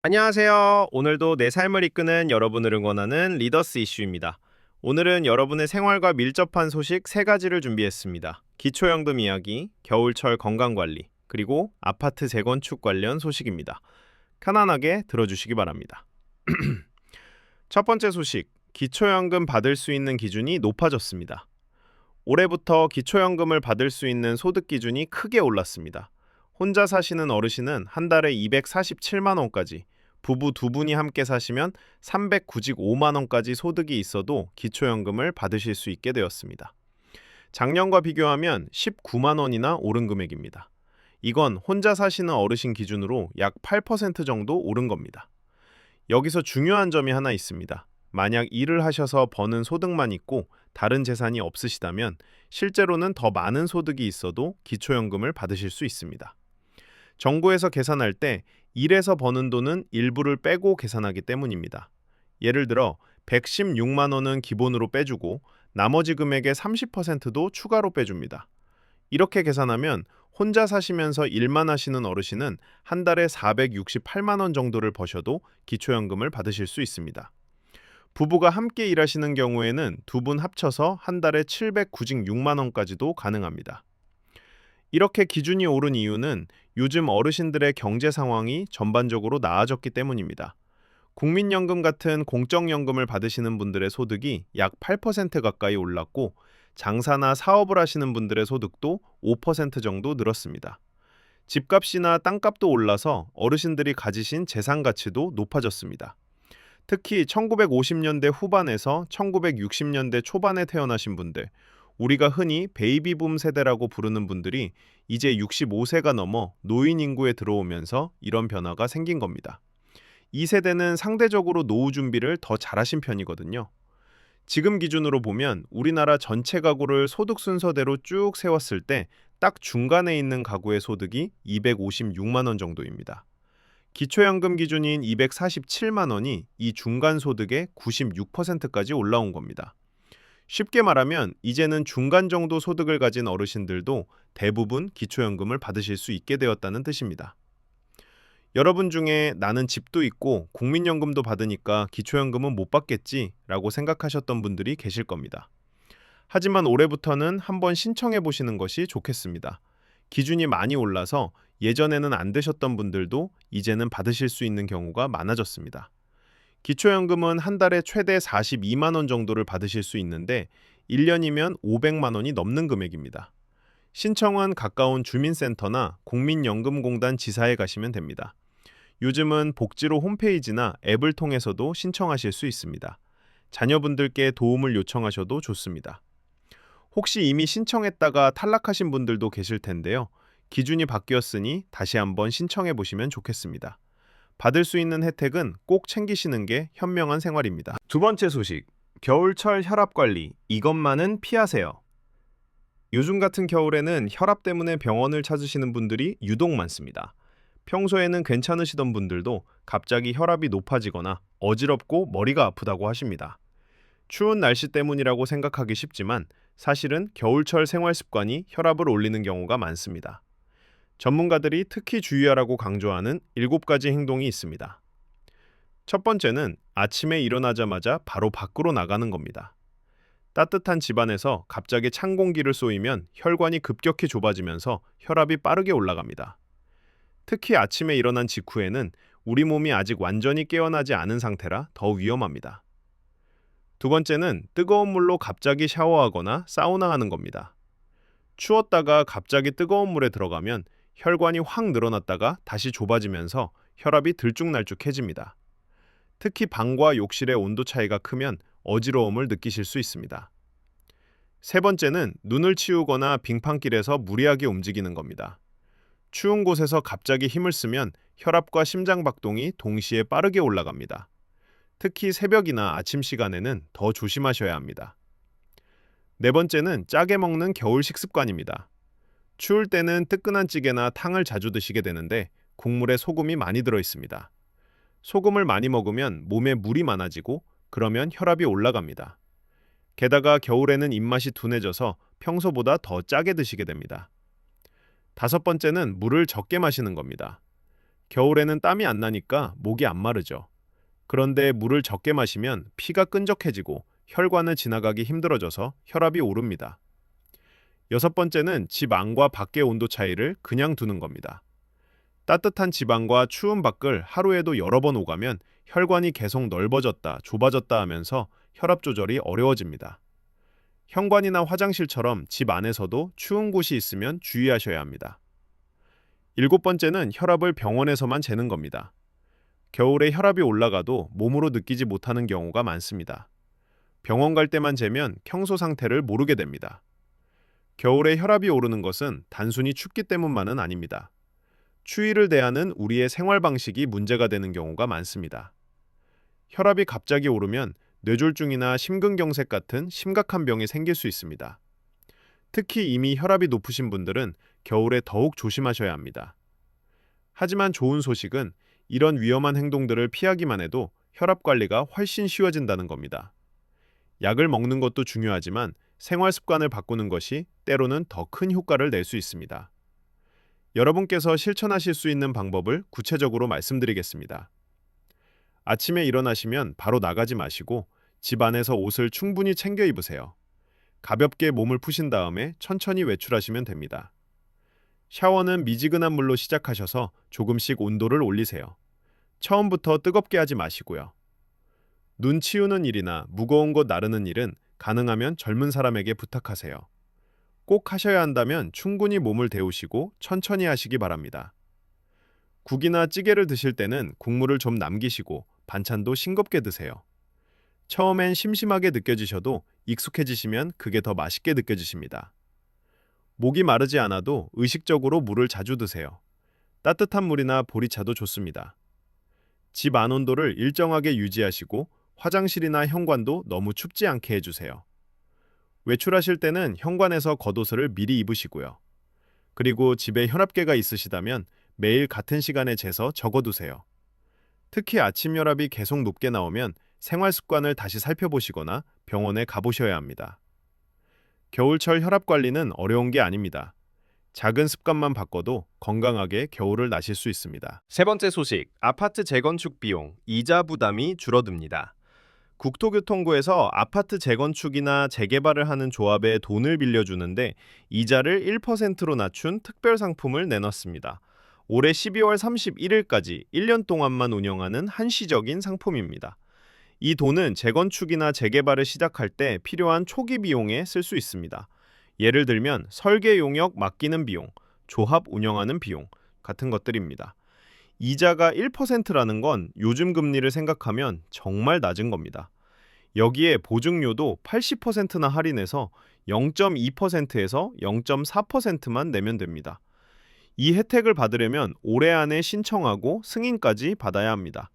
안녕하세요. 오늘도 내 삶을 이끄는 여러분을 응원하는 리더스 이슈입니다. 오늘은 여러분의 생활과 밀접한 소식 세 가지를 준비했습니다. 기초연금 이야기, 겨울철 건강관리, 그리고 아파트 재건축 관련 소식입니다. 편안하게 들어주시기 바랍니다. 첫 번째 소식, 기초연금 받을 수 있는 기준이 높아졌습니다. 올해부터 기초연금을 받을 수 있는 소득 기준이 크게 올랐습니다. 혼자 사시는 어르신은 한 달에 247만 원까지, 부부 두 분이 함께 사시면 395만 원까지 소득이 있어도 기초연금을 받으실 수 있게 되었습니다. 작년과 비교하면 19만 원이나 오른 금액입니다. 이건 혼자 사시는 어르신 기준으로 약 8% 정도 오른 겁니다. 여기서 중요한 점이 하나 있습니다. 만약 일을 하셔서 버는 소득만 있고 다른 재산이 없으시다면 실제로는 더 많은 소득이 있어도 기초연금을 받으실 수 있습니다. 정부에서 계산할 때 일에서 버는 돈은 일부를 빼고 계산하기 때문입니다. 예를 들어 116만 원은 기본으로 빼주고 나머지 금액의 30%도 추가로 빼줍니다. 이렇게 계산하면 혼자 사시면서 일만 하시는 어르신은 한 달에 468만 원 정도를 버셔도 기초연금을 받으실 수 있습니다. 부부가 함께 일하시는 경우에는 두 분 합쳐서 한 달에 796만 원까지도 가능합니다. 이렇게 기준이 오른 이유는 요즘 어르신들의 경제 상황이 전반적으로 나아졌기 때문입니다. 국민연금 같은 공적연금을 받으시는 분들의 소득이 약 8% 가까이 올랐고 장사나 사업을 하시는 분들의 소득도 5% 정도 늘었습니다. 집값이나 땅값도 올라서 어르신들이 가지신 재산 가치도 높아졌습니다. 특히 1950년대 후반에서 1960년대 초반에 태어나신 분들, 우리가 흔히 베이비붐 세대라고 부르는 분들이 이제 65세가 넘어 노인 인구에 들어오면서 이런 변화가 생긴 겁니다. 이 세대는 상대적으로 노후 준비를 더 잘하신 편이거든요. 지금 기준으로 보면 우리나라 전체 가구를 소득 순서대로 쭉 세웠을 때 딱 중간에 있는 가구의 소득이 256만 원 정도입니다. 기초연금 기준인 247만 원이 이 중간 소득의 96%까지 올라온 겁니다. 쉽게 말하면 이제는 중간 정도 소득을 가진 어르신들도 대부분 기초연금을 받으실 수 있게 되었다는 뜻입니다. 여러분 중에 나는 집도 있고 국민연금도 받으니까 기초연금은 못 받겠지 라고 생각하셨던 분들이 계실 겁니다. 하지만 올해부터는 한번 신청해 보시는 것이 좋겠습니다. 기준이 많이 올라서 예전에는 안 되셨던 분들도 이제는 받으실 수 있는 경우가 많아졌습니다. 기초연금은 한 달에 최대 42만 원 정도를 받으실 수 있는데 1년이면 500만 원이 넘는 금액입니다. 신청은 가까운 주민센터나 국민연금공단 지사에 가시면 됩니다. 요즘은 복지로 홈페이지나 앱을 통해서도 신청하실 수 있습니다. 자녀분들께 도움을 요청하셔도 좋습니다. 혹시 이미 신청했다가 탈락하신 분들도 계실 텐데요. 기준이 바뀌었으니 다시 한번 신청해 보시면 좋겠습니다. 받을 수 있는 혜택은 꼭 챙기시는 게 현명한 생활입니다. 두 번째 소식, 겨울철 혈압 관리, 이것만은 피하세요. 요즘 같은 겨울에는 혈압 때문에 병원을 찾으시는 분들이 유독 많습니다. 평소에는 괜찮으시던 분들도 갑자기 혈압이 높아지거나 어지럽고 머리가 아프다고 하십니다. 추운 날씨 때문이라고 생각하기 쉽지만 사실은 겨울철 생활 습관이 혈압을 올리는 경우가 많습니다. 전문가들이 특히 주의하라고 강조하는 7가지 행동이 있습니다. 첫 번째는 아침에 일어나자마자 바로 밖으로 나가는 겁니다. 따뜻한 집안에서 갑자기 찬 공기를 쏘이면 혈관이 급격히 좁아지면서 혈압이 빠르게 올라갑니다. 특히 아침에 일어난 직후에는 우리 몸이 아직 완전히 깨어나지 않은 상태라 더 위험합니다. 두 번째는 뜨거운 물로 갑자기 샤워하거나 사우나하는 겁니다. 추웠다가 갑자기 뜨거운 물에 들어가면 혈관이 확 늘어났다가 다시 좁아지면서 혈압이 들쭉날쭉해집니다. 특히 방과 욕실의 온도 차이가 크면 어지러움을 느끼실 수 있습니다. 세 번째는 눈을 치우거나 빙판길에서 무리하게 움직이는 겁니다. 추운 곳에서 갑자기 힘을 쓰면 혈압과 심장박동이 동시에 빠르게 올라갑니다. 특히 새벽이나 아침 시간에는 더 조심하셔야 합니다. 네 번째는 짜게 먹는 겨울 식습관입니다. 추울 때는 뜨끈한 찌개나 탕을 자주 드시게 되는데 국물에 소금이 많이 들어 있습니다. 소금을 많이 먹으면 몸에 물이 많아지고 그러면 혈압이 올라갑니다. 게다가 겨울에는 입맛이 둔해져서 평소보다 더 짜게 드시게 됩니다. 다섯 번째는 물을 적게 마시는 겁니다. 겨울에는 땀이 안 나니까 목이 안 마르죠. 그런데 물을 적게 마시면 피가 끈적해지고 혈관을 지나가기 힘들어져서 혈압이 오릅니다. 여섯 번째는 집 안과 밖의 온도 차이를 그냥 두는 겁니다. 따뜻한 집 안과 추운 밖을 하루에도 여러 번 오가면 혈관이 계속 넓어졌다, 좁아졌다 하면서 혈압 조절이 어려워집니다. 현관이나 화장실처럼 집 안에서도 추운 곳이 있으면 주의하셔야 합니다. 일곱 번째는 혈압을 병원에서만 재는 겁니다. 겨울에 혈압이 올라가도 몸으로 느끼지 못하는 경우가 많습니다. 병원 갈 때만 재면 평소 상태를 모르게 됩니다. 겨울에 혈압이 오르는 것은 단순히 춥기 때문만은 아닙니다. 추위를 대하는 우리의 생활 방식이 문제가 되는 경우가 많습니다. 혈압이 갑자기 오르면 뇌졸중이나 심근경색 같은 심각한 병이 생길 수 있습니다. 특히 이미 혈압이 높으신 분들은 겨울에 더욱 조심하셔야 합니다. 하지만 좋은 소식은 이런 위험한 행동들을 피하기만 해도 혈압 관리가 훨씬 쉬워진다는 겁니다. 약을 먹는 것도 중요하지만 생활 습관을 바꾸는 것이 때로는 더 큰 효과를 낼 수 있습니다. 여러분께서 실천하실 수 있는 방법을 구체적으로 말씀드리겠습니다. 아침에 일어나시면 바로 나가지 마시고 집 안에서 옷을 충분히 챙겨 입으세요. 가볍게 몸을 푸신 다음에 천천히 외출하시면 됩니다. 샤워는 미지근한 물로 시작하셔서 조금씩 온도를 올리세요. 처음부터 뜨겁게 하지 마시고요. 눈 치우는 일이나 무거운 것 나르는 일은 가능하면 젊은 사람에게 부탁하세요. 꼭 하셔야 한다면 충분히 몸을 데우시고 천천히 하시기 바랍니다. 국이나 찌개를 드실 때는 국물을 좀 남기시고 반찬도 싱겁게 드세요. 처음엔 심심하게 느껴지셔도 익숙해지시면 그게 더 맛있게 느껴지십니다. 목이 마르지 않아도 의식적으로 물을 자주 드세요. 따뜻한 물이나 보리차도 좋습니다. 집 안 온도를 일정하게 유지하시고 화장실이나 현관도 너무 춥지 않게 해주세요. 외출하실 때는 현관에서 겉옷을 미리 입으시고요. 그리고 집에 현압계가 있으시다면 매일 같은 시간에 재서 적어두세요. 특히 아침 혈압이 계속 높게 나오면 생활 습관을 다시 살펴보시거나 병원에 가보셔야 합니다. 겨울철 혈압 관리는 어려운 게 아닙니다. 작은 습관만 바꿔도 건강하게 겨울을 나실 수 있습니다. 세 번째 소식, 아파트 재건축 비용, 이자 부담이 줄어듭니다. 국토교통부에서 아파트 재건축이나 재개발을 하는 조합에 돈을 빌려주는데 이자를 1%로 낮춘 특별 상품을 내놨습니다. 올해 12월 31일까지 1년 동안만 운영하는 한시적인 상품입니다. 이 돈은 재건축이나 재개발을 시작할 때 필요한 초기 비용에 쓸 수 있습니다. 예를 들면 설계 용역 맡기는 비용, 조합 운영하는 비용 같은 것들입니다. 이자가 1%라는 건 요즘 금리를 생각하면 정말 낮은 겁니다. 여기에 보증료도 80%나 할인해서 0.2%에서 0.4%만 내면 됩니다. 이 혜택을 받으려면 올해 안에 신청하고 승인까지 받아야 합니다.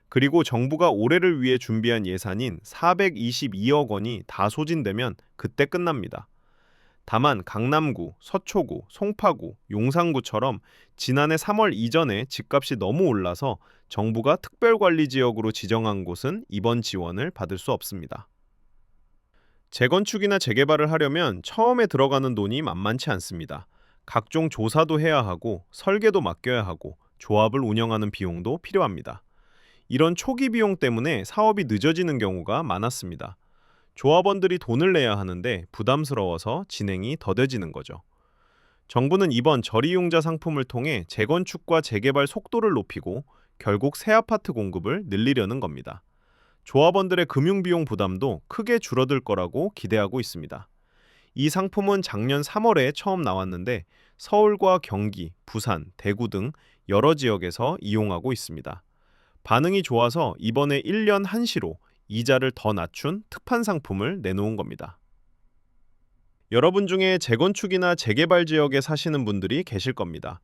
그리고 정부가 올해를 위해 준비한 예산인 422억 원이 다 소진되면 그때 끝납니다. 다만 강남구, 서초구, 송파구, 용산구처럼 지난해 3월 이전에 집값이 너무 올라서 정부가 특별관리지역으로 지정한 곳은 이번 지원을 받을 수 없습니다. 재건축이나 재개발을 하려면 처음에 들어가는 돈이 만만치 않습니다. 각종 조사도 해야 하고 설계도 맡겨야 하고 조합을 운영하는 비용도 필요합니다. 이런 초기 비용 때문에 사업이 늦어지는 경우가 많았습니다. 조합원들이 돈을 내야 하는데 부담스러워서 진행이 더뎌지는 거죠. 정부는 이번 저리융자 상품을 통해 재건축과 재개발 속도를 높이고 결국 새 아파트 공급을 늘리려는 겁니다. 조합원들의 금융비용 부담도 크게 줄어들 거라고 기대하고 있습니다. 이 상품은 작년 3월에 처음 나왔는데 서울과 경기, 부산, 대구 등 여러 지역에서 이용하고 있습니다. 반응이 좋아서 이번에 1년 한시로 이자를 더 낮춘 특판 상품을 내놓은 겁니다. 여러분 중에 재건축이나 재개발 지역에 사시는 분들이 계실 겁니다.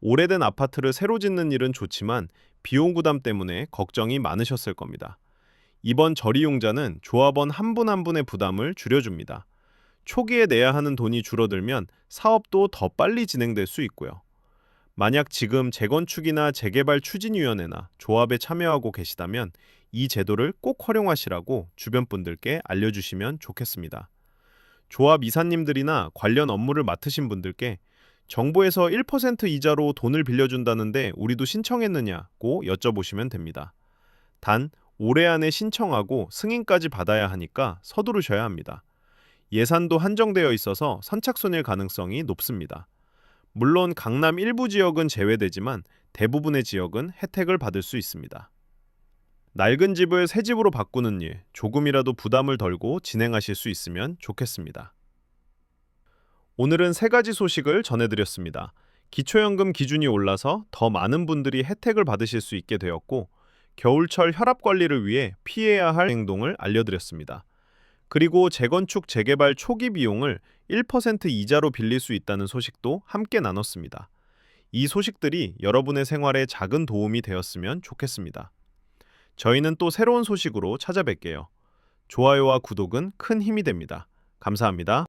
오래된 아파트를 새로 짓는 일은 좋지만 비용 부담 때문에 걱정이 많으셨을 겁니다. 이번 저리융자는 조합원 한 분 한 분의 부담을 줄여줍니다. 초기에 내야 하는 돈이 줄어들면 사업도 더 빨리 진행될 수 있고요. 만약 지금 재건축이나 재개발 추진위원회나 조합에 참여하고 계시다면 이 제도를 꼭 활용하시라고 주변 분들께 알려주시면 좋겠습니다. 조합 이사님들이나 관련 업무를 맡으신 분들께 정부에서 1% 이자로 돈을 빌려준다는데 우리도 신청했느냐고 여쭤보시면 됩니다. 단, 올해 안에 신청하고 승인까지 받아야 하니까 서두르셔야 합니다. 예산도 한정되어 있어서 선착순일 가능성이 높습니다. 물론 강남 일부 지역은 제외되지만 대부분의 지역은 혜택을 받을 수 있습니다. 낡은 집을 새 집으로 바꾸는 일, 조금이라도 부담을 덜고 진행하실 수 있으면 좋겠습니다. 오늘은 세 가지 소식을 전해드렸습니다. 기초연금 기준이 올라서 더 많은 분들이 혜택을 받으실 수 있게 되었고, 겨울철 혈압 관리를 위해 피해야 할 행동을 알려드렸습니다. 그리고 재건축 재개발 초기 비용을 1% 이자로 빌릴 수 있다는 소식도 함께 나눴습니다. 이 소식들이 여러분의 생활에 작은 도움이 되었으면 좋겠습니다. 저희는 또 새로운 소식으로 찾아뵐게요. 좋아요와 구독은 큰 힘이 됩니다. 감사합니다.